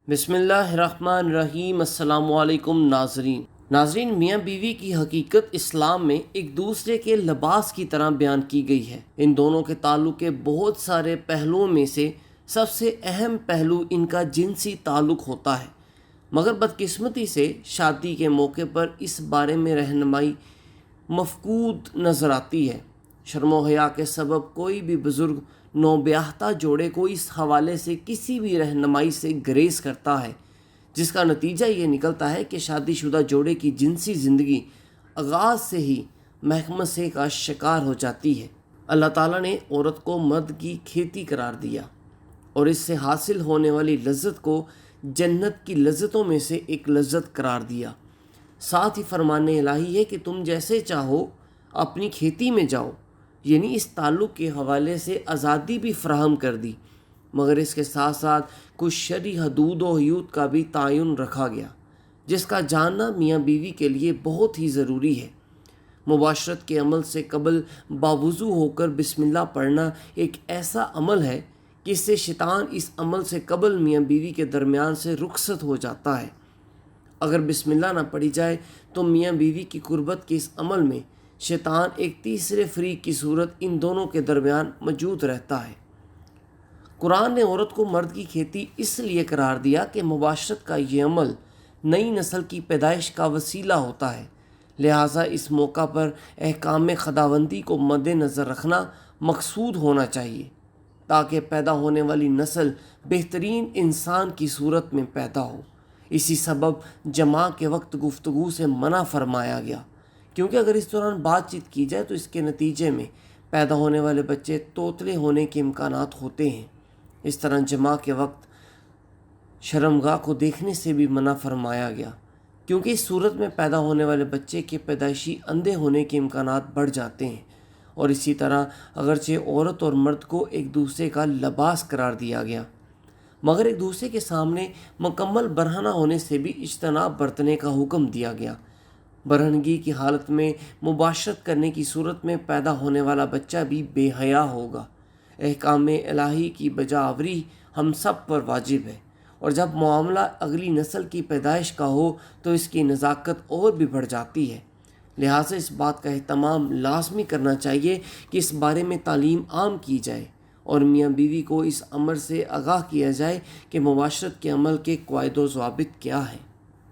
بسم اللہ الرحمن الرحیم۔ السلام علیکم ناظرین، میاں بیوی کی حقیقت اسلام میں ایک دوسرے کے لباس کی طرح بیان کی گئی ہے۔ ان دونوں کے تعلق کے بہت سارے پہلوؤں میں سے سب سے اہم پہلو ان کا جنسی تعلق ہوتا ہے، مگر بدقسمتی سے شادی کے موقع پر اس بارے میں رہنمائی مفقود نظر آتی ہے۔ شرم و حیا کے سبب کوئی بھی بزرگ نوبیاہتا جوڑے کو اس حوالے سے کسی بھی رہنمائی سے گریز کرتا ہے، جس کا نتیجہ یہ نکلتا ہے کہ شادی شدہ جوڑے کی جنسی زندگی آغاز سے ہی محکمسے کا شکار ہو جاتی ہے۔ اللہ تعالیٰ نے عورت کو مرد کی کھیتی قرار دیا اور اس سے حاصل ہونے والی لذت کو جنت کی لذتوں میں سے ایک لذت قرار دیا۔ ساتھ ہی فرمان الہی ہے کہ تم جیسے چاہو اپنی کھیتی میں جاؤ، یعنی اس تعلق کے حوالے سے آزادی بھی فراہم کر دی، مگر اس کے ساتھ ساتھ کچھ شرعی حدود و حدود کا بھی تعین رکھا گیا، جس کا جاننا میاں بیوی کے لیے بہت ہی ضروری ہے۔ مباشرت کے عمل سے قبل باوضو ہو کر بسم اللہ پڑھنا ایک ایسا عمل ہے کہ اس سے شیطان اس عمل سے قبل میاں بیوی کے درمیان سے رخصت ہو جاتا ہے۔ اگر بسم اللہ نہ پڑھی جائے تو میاں بیوی کی قربت کے اس عمل میں شیطان ایک تیسرے فریق کی صورت ان دونوں کے درمیان موجود رہتا ہے۔ قرآن نے عورت کو مرد کی کھیتی اس لیے قرار دیا کہ مباشرت کا یہ عمل نئی نسل کی پیدائش کا وسیلہ ہوتا ہے، لہٰذا اس موقع پر احکام خداوندی کو مد نظر رکھنا مقصود ہونا چاہیے، تاکہ پیدا ہونے والی نسل بہترین انسان کی صورت میں پیدا ہو۔ اسی سبب جماع کے وقت گفتگو سے منع فرمایا گیا، کیونکہ اگر اس دوران بات چیت کی جائے تو اس کے نتیجے میں پیدا ہونے والے بچے توتلے ہونے کے امکانات ہوتے ہیں۔ اس طرح جماع کے وقت شرمگاہ کو دیکھنے سے بھی منع فرمایا گیا، کیونکہ اس صورت میں پیدا ہونے والے بچے کے پیدائشی اندھے ہونے کے امکانات بڑھ جاتے ہیں۔ اور اسی طرح اگرچہ عورت اور مرد کو ایک دوسرے کا لباس قرار دیا گیا، مگر ایک دوسرے کے سامنے مکمل برہنہ ہونے سے بھی اجتناب برتنے کا حکم دیا گیا۔ برہنگی کی حالت میں مباشرت کرنے کی صورت میں پیدا ہونے والا بچہ بھی بے حیا ہوگا۔ احکام الہی کی بجاوری ہم سب پر واجب ہے، اور جب معاملہ اگلی نسل کی پیدائش کا ہو تو اس کی نزاکت اور بھی بڑھ جاتی ہے۔ لہٰذا اس بات کا اہتمام لازمی کرنا چاہیے کہ اس بارے میں تعلیم عام کی جائے اور میاں بیوی کو اس امر سے آگاہ کیا جائے کہ مباشرت کے عمل کے قواعد و ضوابط کیا ہیں۔